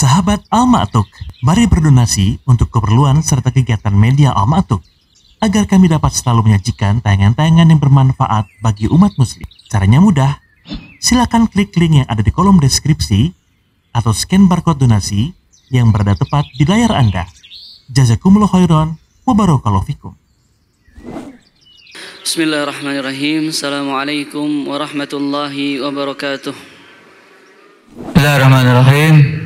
Sahabat Al-Ma'tuk, mari berdonasi untuk keperluan serta kegiatan media Al-Ma'tuk agar kami dapat selalu menyajikan tayangan-tayangan yang bermanfaat bagi umat muslim. Caranya mudah, silakan klik link yang ada di kolom deskripsi atau scan barcode donasi yang berada tepat di layar Anda. Jazakumullah khairan wa barakallahu fikum. Bismillahirrahmanirrahim. Assalamualaikum warahmatullahi wabarakatuh. Bismillahirrahmanirrahim.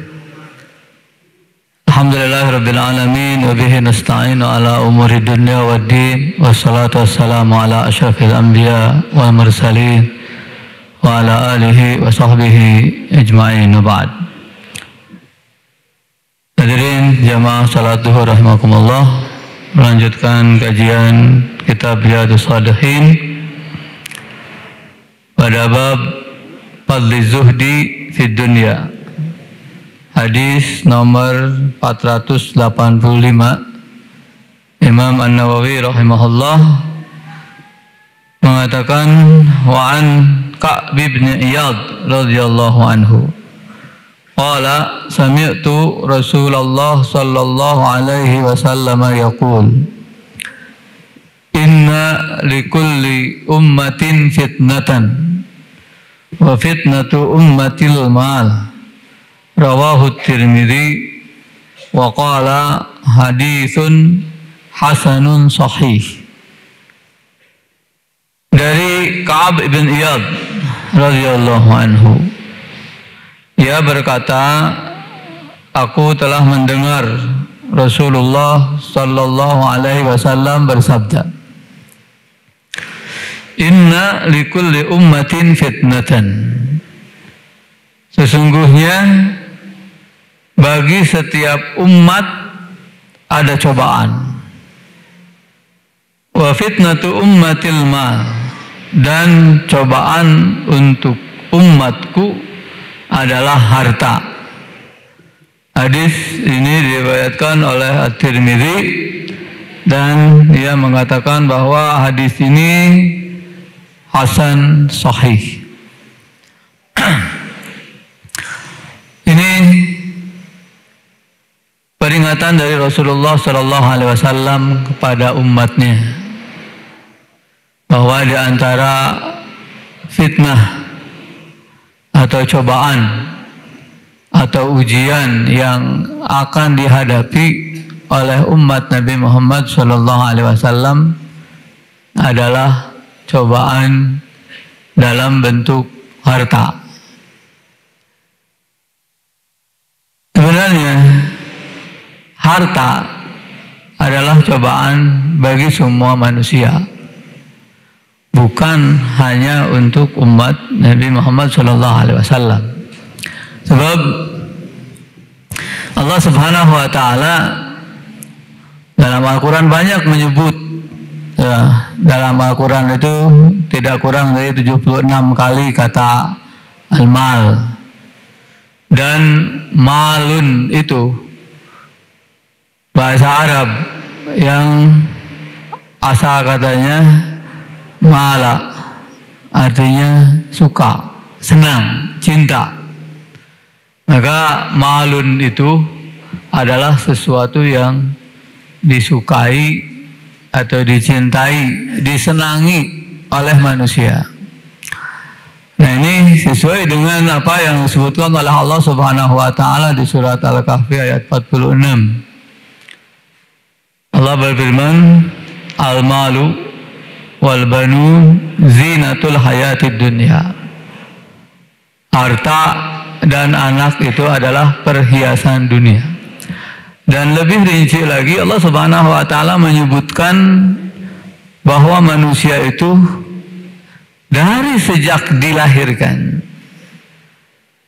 Alhamdulillahirabbil alamin wa bihi nasta'inu ala umuri dunya waddin wassalatu wassalamu ala asyrafil anbiya wal mursalin wa ala alihi wa sahbihi ajma'in wa ba'd. Hadirin jamaah salat zuhur rahimakumullah, melanjutkan kajian kitab Riyadhus Shalihin pada bab fadli zuhdi fid dunya. Hadis nomor 485. Imam An-Nawawi rahimahullah mengatakan wa an Ka'b bin Iyad radhiyallahu anhu qala sami'tu Rasulullah sallallahu alaihi wasallam yaqul inna likulli ummatin fitnatan wa fitnatu ummatil mal. Rawahu Tirmidzi wa qala haditsun hasanun sahih. Dari Ka'b bin Iyad radhiyallahu anhu, ia berkata, aku telah mendengar Rasulullah sallallahu alaihi wasallam bersabda, inna likulli ummatin fitnatan. Sesungguhnya bagi setiap umat ada cobaan. Wa fitnatu ummatil mal, dan cobaan untuk umatku adalah harta. Hadis ini diriwayatkan oleh At-Tirmidzi dan dia mengatakan bahwa hadis ini hasan sahih. Ini peringatan dari Rasulullah Sallallahu Alaihi Wasallam kepada umatnya bahwa di antara fitnah atau cobaan atau ujian yang akan dihadapi oleh umat Nabi Muhammad Sallallahu Alaihi Wasallam adalah cobaan dalam bentuk harta. Sebenarnya harta adalah cobaan bagi semua manusia, bukan hanya untuk umat Nabi Muhammad SAW. Sebab Allah Subhanahu Wa Taala dalam Al-Quran banyak menyebut, dalam Al-Quran itu tidak kurang dari 76 kali kata al-mal. Dan malun itu bahasa Arab yang asal katanya mala, artinya suka, senang, cinta. Maka malun itu adalah sesuatu yang disukai atau dicintai, disenangi oleh manusia. Nah, ini sesuai dengan apa yang disebutkan oleh Allah Subhanahu wa taala di surat Al-Kahfi ayat 46. Allah berfirman, al-malu wal banun zinatul hayatid dunya. Harta dan anak itu adalah perhiasan dunia. Dan lebih rinci lagi Allah Subhanahu wa taala menyebutkan bahwa manusia itu dari sejak dilahirkan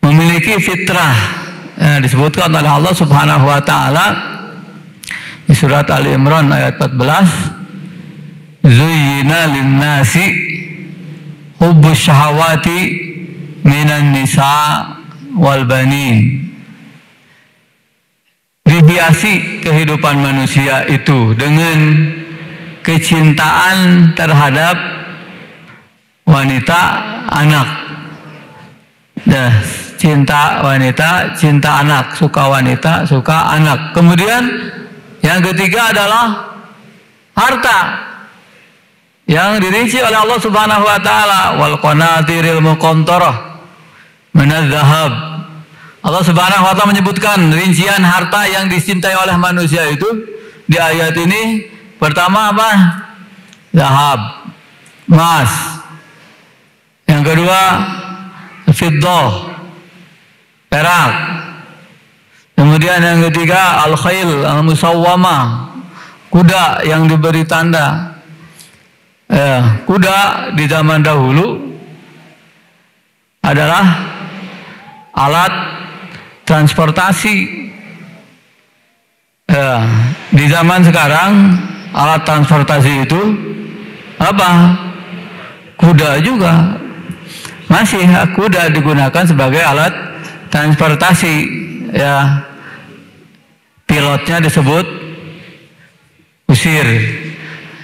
memiliki fitrah, disebutkan oleh Allah Subhanahu wa taala di surat Ali Imran ayat 14, zuyyina lin-nasi hubbus syahawati minan nisa wal banin. Dihiasi kehidupan manusia itu dengan kecintaan terhadap wanita, anak. Nah, cinta wanita, cinta anak, suka wanita, suka anak. Kemudian yang ketiga adalah harta yang dirinci oleh Allah Subhanahu wa taala, wal qanatiril muqantarah minadz zahab. Allah Subhanahu wa taala menyebutkan rincian harta yang dicintai oleh manusia itu di ayat ini. Pertama apa? Zahab, emas. Yang kedua fiddah, perak. Kemudian yang ketiga al-khail al-musawwamah, kuda yang diberi tanda. Kuda di zaman dahulu adalah alat transportasi. Di zaman sekarang alat transportasi itu apa? Kuda juga. Masih kuda digunakan sebagai alat transportasi. Ya, pilotnya disebut kusir.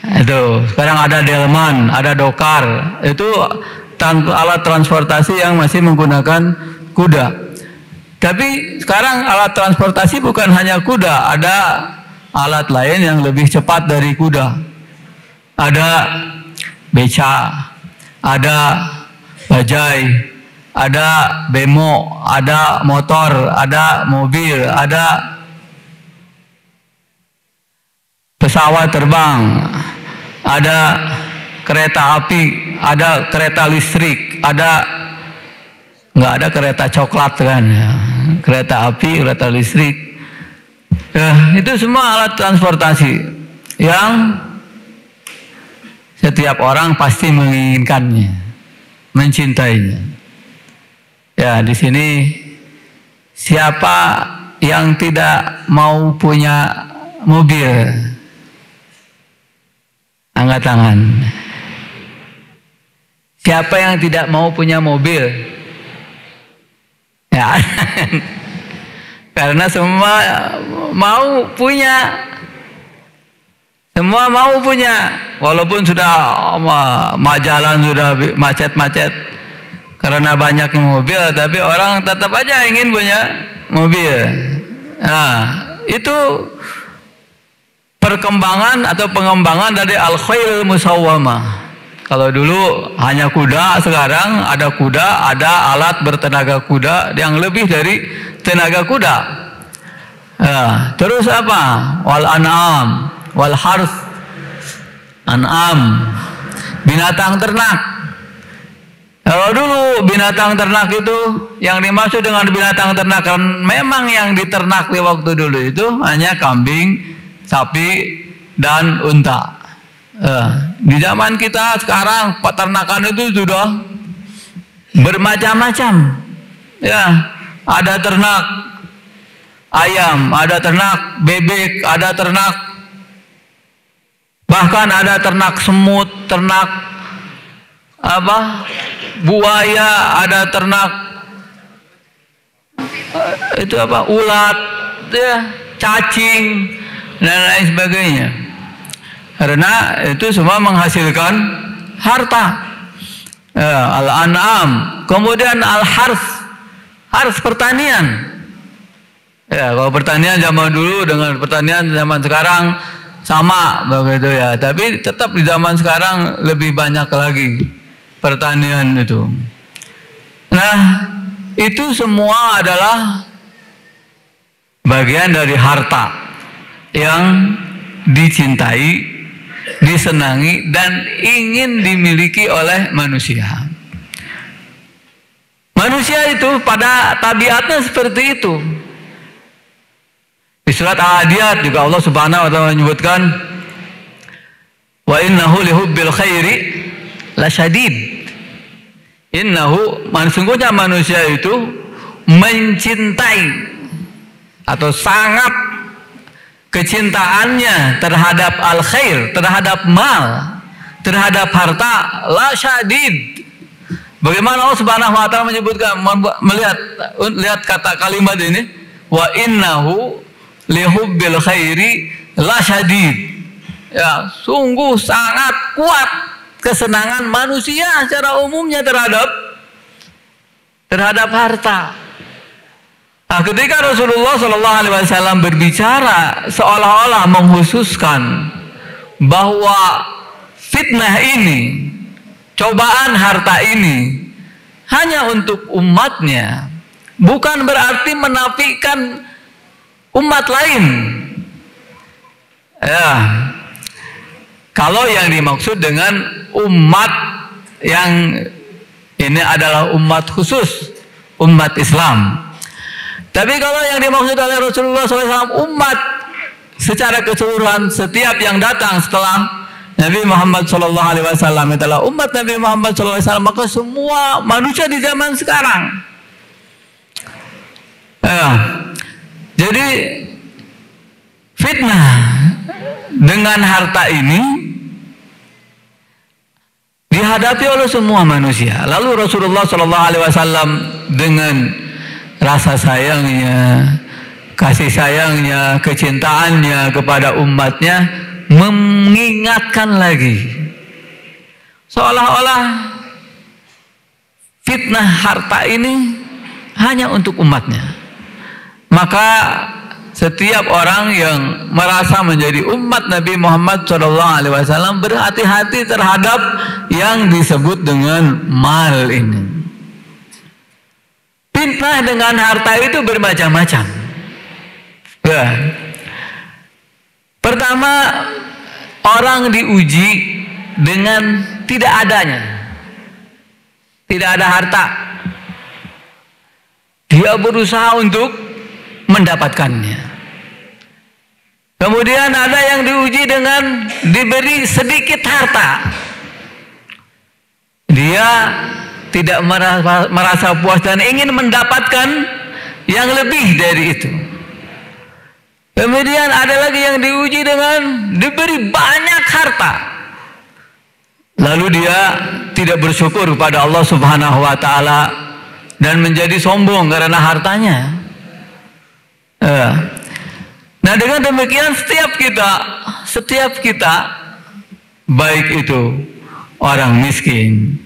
Itu sekarang ada delman, ada dokar. Itu alat transportasi yang masih menggunakan kuda. Tapi sekarang alat transportasi bukan hanya kuda, ada alat lain yang lebih cepat dari kuda. Ada beca, ada bajai, ada bemo, ada motor, ada mobil, ada pesawat terbang, ada kereta api, ada kereta listrik, nggak ada kereta coklat kan, kereta api, kereta listrik. Itu semua alat transportasi yang setiap orang pasti menginginkannya, mencintainya. Ya, di sini siapa yang tidak mau punya mobil? Angkat tangan. Siapa yang tidak mau punya mobil? Ya, karena semua mau punya. Semua mau punya, walaupun sudah jalan sudah macet-macet karena banyaknya mobil, tapi orang tetap aja ingin punya mobil. Nah, itu perkembangan atau pengembangan dari al-khail musawwamah. Kalau dulu hanya kuda, sekarang ada kuda, ada alat bertenaga kuda yang lebih dari tenaga kuda. Terus apa? Wal an'am, wal harth. An'am, binatang ternak. Kalau dulu binatang ternak itu yang dimaksud dengan binatang ternak, memang yang diternak di waktu dulu itu hanya kambing, sapi, dan unta. Di zaman kita sekarang peternakan itu sudah bermacam-macam. Ya, ada ternak ayam, ada ternak bebek, ada ternak, bahkan ada ternak semut, ternak buaya, ada ternak ulat, ya, cacing dan lain sebagainya. Karena itu semua menghasilkan harta. Al-an'am, kemudian al-harth, harth pertanian. Ya, kalau pertanian zaman dulu dengan pertanian zaman sekarang sama begitu ya, tapi tetap di zaman sekarang lebih banyak lagi pertanian itu. Nah, itu semua adalah bagian dari harta yang dicintai, disenangi, dan ingin dimiliki oleh manusia. Manusia itu pada tabiatnya seperti itu. Di surat Al-Adiyat juga Allah Subhanahu wa taala menyebutkan, wa innahu lihubbil khairi lasyadid. Innahu, sungguhnya manusia itu mencintai atau sangat kecintaannya terhadap al-khair, terhadap mal, terhadap harta, lasyadid. Bagaimana Allah Subhanahu wa taala menyebutkan, lihat kata kalimat ini, wa innahu lihubbil khairi lasyadid. Ya, sungguh sangat kuat kesenangan manusia secara umumnya terhadap harta. Nah, ketika Rasulullah SAW berbicara seolah-olah mengkhususkan bahwa fitnah ini, cobaan harta ini hanya untuk umatnya, bukan berarti menafikan umat lain. Ya, kalau yang dimaksud dengan umat yang ini adalah umat khusus, umat Islam. Tapi kalau yang dimaksud oleh Rasulullah SAW umat secara keseluruhan, setiap yang datang setelah Nabi Muhammad SAW adalah umat Nabi Muhammad SAW, maka semua manusia di zaman sekarang. Ya. Jadi fitnah dengan harta ini dihadapi oleh semua manusia. Lalu Rasulullah SAW dengan rasa sayangnya, kasih sayangnya, kecintaannya kepada umatnya mengingatkan lagi, seolah-olah fitnah harta ini hanya untuk umatnya. Maka setiap orang yang merasa menjadi umat Nabi Muhammad SAW berhati-hati terhadap yang disebut dengan mal ini. Fitnah dengan harta itu bermacam-macam. Ya. Pertama, orang diuji dengan tidak adanya, tidak ada harta. Dia berusaha untuk mendapatkannya. Kemudian ada yang diuji dengan diberi sedikit harta. Dia tidak merasa puas dan ingin mendapatkan yang lebih dari itu. Kemudian ada lagi yang diuji dengan diberi banyak harta, lalu dia tidak bersyukur kepada Allah Subhanahu wa Ta'ala dan menjadi sombong karena hartanya. Nah, dengan demikian setiap kita baik itu orang miskin,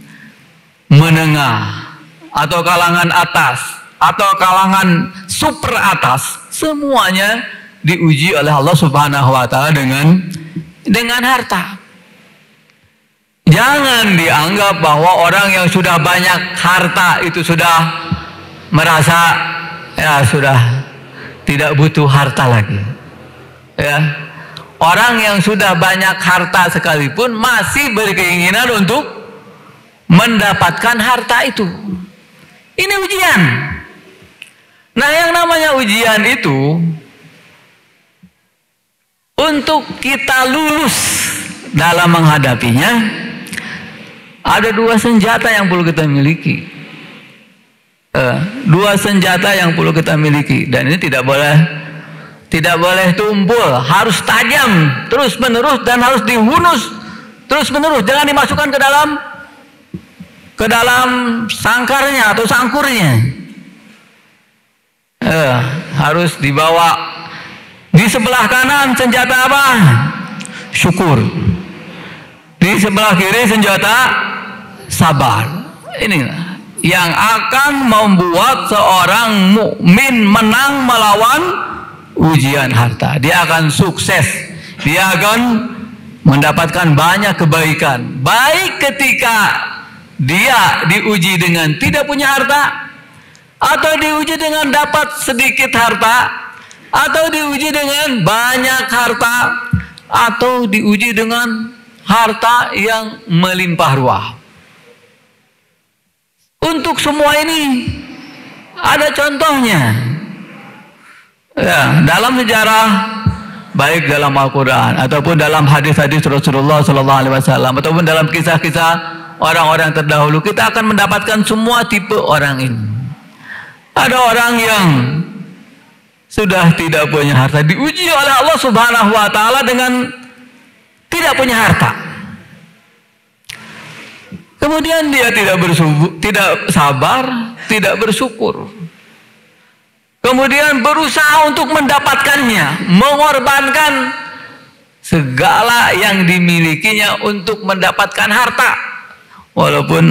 menengah, atau kalangan atas, atau kalangan super atas, semuanya diuji oleh Allah Subhanahu wa Ta'ala dengan harta. Jangan dianggap bahwa orang yang sudah banyak harta itu sudah merasa ya sudah tidak butuh harta lagi. Ya. Orang yang sudah banyak harta sekalipun masih berkeinginan untuk mendapatkan harta itu. Ini ujian. Nah, yang namanya ujian itu untuk kita lulus dalam menghadapinya, ada dua senjata yang perlu kita miliki. Dua senjata yang perlu kita miliki, dan ini tidak boleh tumpul, harus tajam terus menerus dan harus dihunus terus menerus, jangan dimasukkan ke dalam sangkarnya atau sangkurnya. Harus dibawa di sebelah kanan senjata apa? Syukur. Di sebelah kiri senjata sabar. Inilah yang akan membuat seorang mukmin menang melawan ujian harta. Dia akan sukses. Dia akan mendapatkan banyak kebaikan. Baik ketika dia diuji dengan tidak punya harta, atau diuji dengan dapat sedikit harta, atau diuji dengan banyak harta, atau diuji dengan harta yang melimpah ruah. Untuk semua ini ada contohnya. Ya, dalam sejarah, baik dalam Al-Quran ataupun dalam hadis-hadis Rasulullah SAW, ataupun dalam kisah-kisah orang-orang terdahulu, kita akan mendapatkan semua tipe orang ini. Ada orang yang sudah tidak punya harta, diuji oleh Allah Subhanahu wa Ta'ala dengan tidak punya harta. Kemudian dia tidak sabar, tidak bersyukur. Kemudian berusaha untuk mendapatkannya, mengorbankan segala yang dimilikinya untuk mendapatkan harta. Walaupun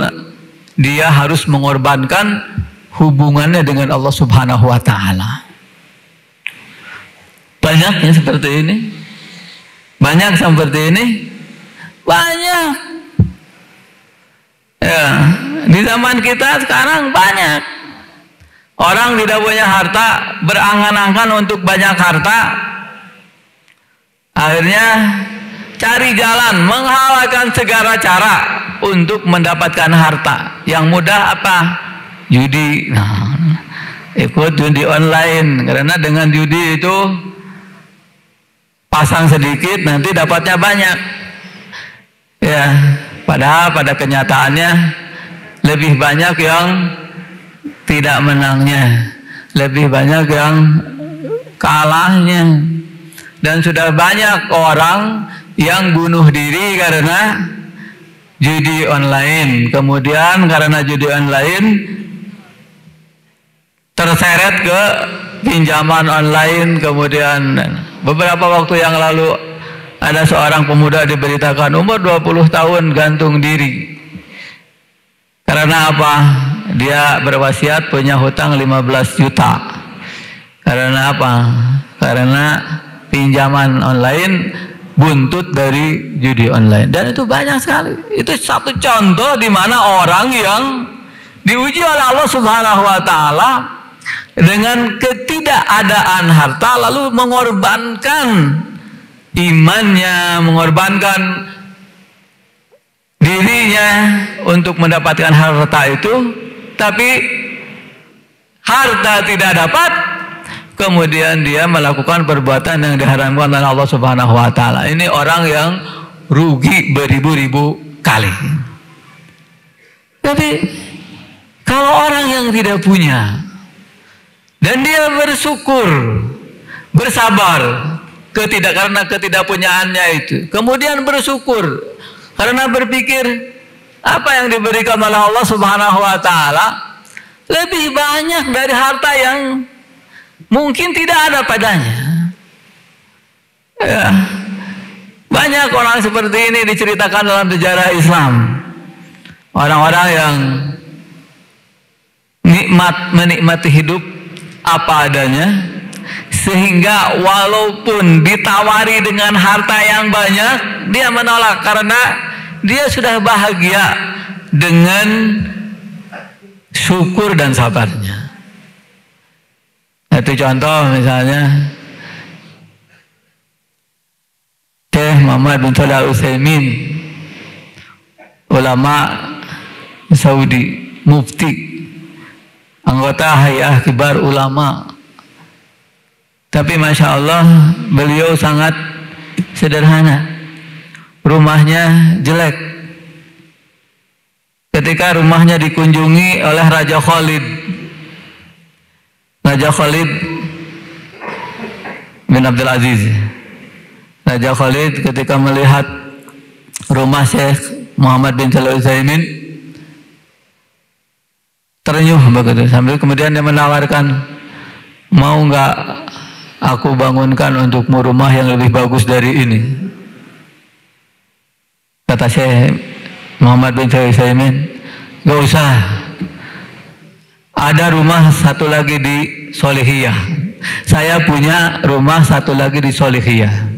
dia harus mengorbankan hubungannya dengan Allah Subhanahu wa Ta'ala. Banyaknya seperti ini. Banyak seperti ini. Banyak. Ya, di zaman kita sekarang banyak. Orang tidak punya harta, berangan-angan untuk banyak harta. Akhirnya cari jalan, menghalalkan segala cara untuk mendapatkan harta. Yang mudah apa? Judi. Nah, ikut judi online, karena dengan judi itu pasang sedikit nanti dapatnya banyak. Ya, padahal pada kenyataannya lebih banyak yang tidak menangnya, lebih banyak yang kalahnya. Dan sudah banyak orang yang bunuh diri karena judi online. Kemudian karena judi online terseret ke pinjaman online. Kemudian beberapa waktu yang lalu ada seorang pemuda diberitakan umur 20 tahun gantung diri. Karena apa? Dia berwasiat punya hutang 15 juta. Karena apa? Karena pinjaman online buntut dari judi online. Dan itu banyak sekali. Itu satu contoh di mana orang yang diuji oleh Allah Subhanahu wa Ta'ala dengan ketidakadaan harta lalu mengorbankan imannya, mengorbankan dirinya untuk mendapatkan harta itu, tapi harta tidak dapat, kemudian dia melakukan perbuatan yang diharamkan oleh Allah Subhanahu wa Ta'ala. Ini orang yang rugi beribu-ribu kali. Tapi kalau orang yang tidak punya dan dia bersyukur, bersabar karena ketidakpunyaannya itu, kemudian bersyukur karena berpikir apa yang diberikan oleh Allah Subhanahu wa Ta'ala lebih banyak dari harta yang mungkin tidak ada padanya. Ya. Banyak orang seperti ini diceritakan dalam sejarah Islam. Orang-orang yang menikmati hidup apa adanya, sehingga walaupun ditawari dengan harta yang banyak, dia menolak karena dia sudah bahagia dengan syukur dan sabarnya. Itu contoh misalnya Syekh Muhammad bin Shalih Al-Utsaimin, ulama Saudi, mufti, anggota Hay'ah Kibar Ulama. Tapi Masya Allah beliau sangat sederhana. Rumahnya jelek. Ketika rumahnya dikunjungi oleh Raja Khalid. Raja Khalid bin Abdul Aziz. Raja Khalid ketika melihat rumah Syekh Muhammad bin Shalih Al-Utsaimin, terenyuh begitu. Sambil kemudian dia menawarkan, mau nggak aku bangunkan untukmu rumah yang lebih bagus dari ini? Kata Syekh Muhammad bin Shalih Al-Utsaimin, nggak usah. Ada rumah satu lagi di Solihiyah. Saya punya rumah satu lagi di Solihiyah.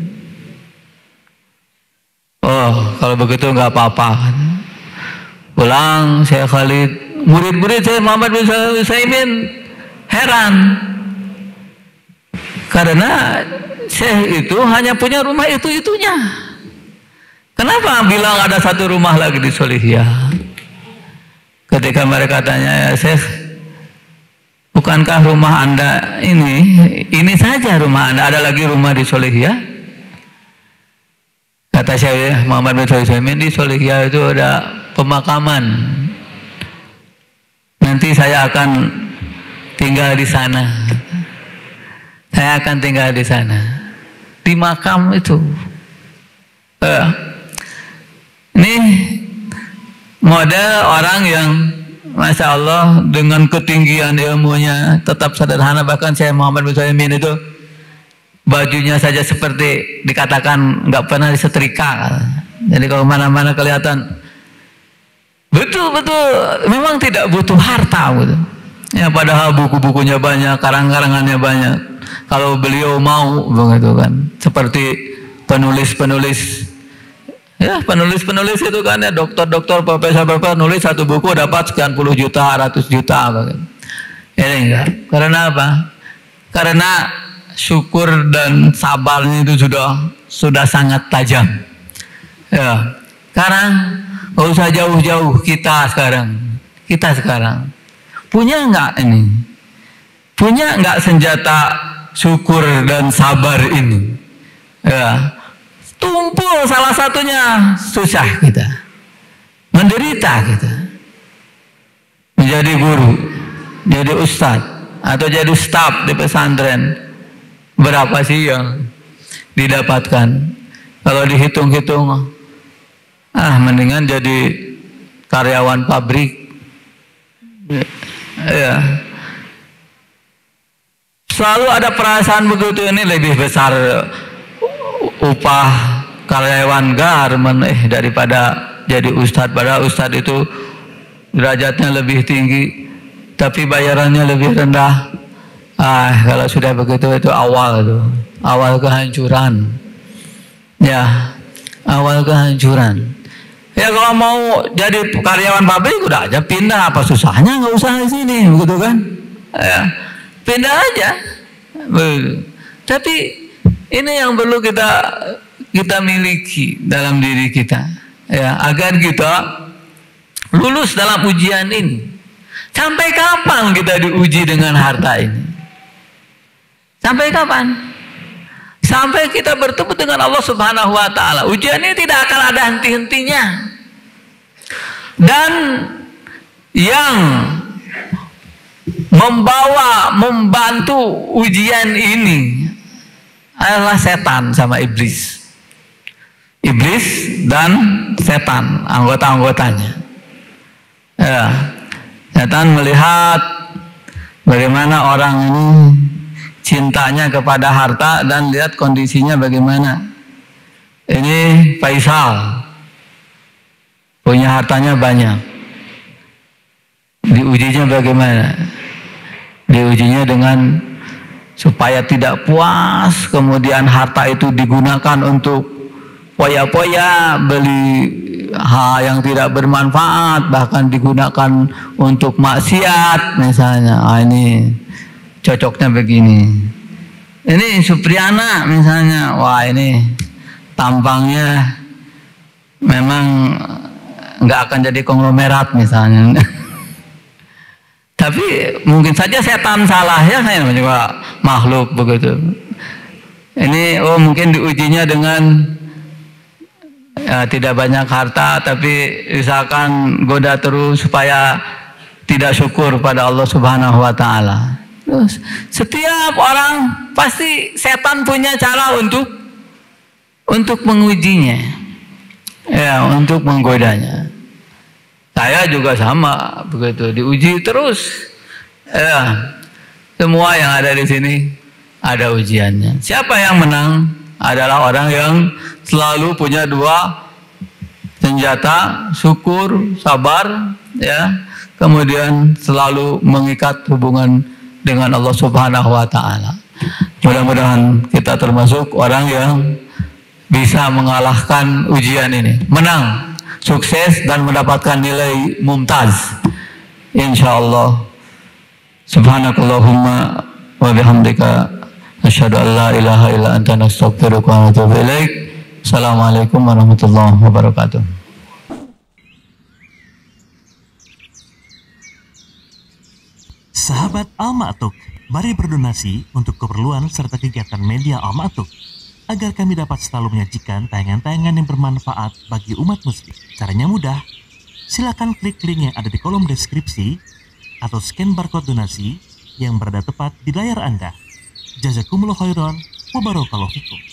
Oh, kalau begitu nggak apa-apa. Pulang Syekh Khalid, murid-murid Syekh Muhammad bin Shalih Al-Utsaimin heran. Karena Syekh itu hanya punya rumah itu-itunya. Kenapa bilang ada satu rumah lagi di Solihiyah? Ketika mereka tanya, ya Syekh, bukankah rumah Anda ini saja rumah Anda, ada lagi rumah di Solihiyah? Kata Syekh Muhammad bin Shalih Al-Utsaimin, di Solihiyah itu ada pemakaman. Nanti saya akan tinggal di sana. Saya akan tinggal di sana, di makam itu. Ini model orang yang Masya Allah dengan ketinggian ilmunya tetap sederhana. Bahkan Syekh Muhammad bin Shalih Al-Utsaimin itu bajunya saja seperti dikatakan nggak pernah disetrika. Jadi kalau mana-mana kelihatan betul-betul memang tidak butuh harta gitu. Ya padahal buku-bukunya banyak, karang-karangannya banyak. Kalau beliau mau begitu kan, seperti penulis-penulis, ya penulis-penulis itu kan ya, dokter-dokter, profesor-profesor nulis satu buku dapat sekian puluh juta, ratus juta begitu. Ini enggak. Karena apa? Karena syukur dan sabarnya itu sudah sangat tajam. Ya, sekarang nggak usah jauh-jauh kita sekarang punya nggak ini? Punya nggak senjata syukur dan sabar ini? Ya, tumpul salah satunya, susah kita, menderita kita, menjadi guru, jadi ustadz atau jadi staf di pesantren. Berapa sih yang didapatkan? Kalau dihitung-hitung, mendingan jadi karyawan pabrik. Ya. Selalu ada perasaan begitu, ini lebih besar upah karyawan garmen daripada jadi ustadz. Padahal ustadz itu derajatnya lebih tinggi, tapi bayarannya lebih rendah. Kalau sudah begitu itu awal kehancuran. Ya, awal kehancuran. Ya kalau mau jadi karyawan pabrik udah aja pindah, apa susahnya, nggak usah di sini, begitu kan? Ya, pindah aja. Tapi ini yang perlu kita miliki dalam diri kita, ya, agar kita lulus dalam ujian ini. Sampai kapan kita diuji dengan harta ini? Sampai kapan? Sampai kita bertemu dengan Allah Subhanahu wa Ta'ala. Ujian ini tidak akan ada henti-hentinya. Dan yang membantu ujian ini adalah setan sama iblis. Iblis dan setan, anggota-anggotanya. Ya, setan melihat bagaimana orang ini cintanya kepada harta dan lihat kondisinya bagaimana. Ini Faisal punya hartanya banyak. Diujinya bagaimana? Diujinya dengan supaya tidak puas, kemudian harta itu digunakan untuk poya-poya, beli hal yang tidak bermanfaat, bahkan digunakan untuk maksiat misalnya. Ini cocoknya begini. Ini Supriana misalnya, wah ini tampangnya memang nggak akan jadi konglomerat misalnya. Tapi mungkin saja setan salah, ya, saya juga makhluk begitu. Ini mungkin diujinya dengan tidak banyak harta, tapi misalkan goda terus supaya tidak syukur pada Allah Subhanahu wa Ta'ala. Terus, setiap orang pasti setan punya cara untuk mengujinya, ya, untuk menggodanya. Saya juga sama begitu, diuji terus. Ya, semua yang ada di sini ada ujiannya. Siapa yang menang adalah orang yang selalu punya dua senjata, syukur, sabar, ya, kemudian selalu mengikat hubungan dengan Allah Subhanahu wa Ta'ala. Mudah-mudahan kita termasuk orang yang bisa mengalahkan ujian ini, menang, sukses, dan mendapatkan nilai mumtaz, insyaallah. Subhanakallahumma wa bihamdika asyhadu an la ilaha illa anta nastaghfiruka wa natubu ilaik. Assalamualaikum warahmatullahi wabarakatuh. Sahabat Al-Ma'tuk, mari berdonasi untuk keperluan serta kegiatan media Al-Ma'tuk agar kami dapat selalu menyajikan tayangan-tayangan yang bermanfaat bagi umat muslim. Caranya mudah, silakan klik link yang ada di kolom deskripsi atau scan barcode donasi yang berada tepat di layar Anda. Jazakumullah khairan wa barakallahu fikum.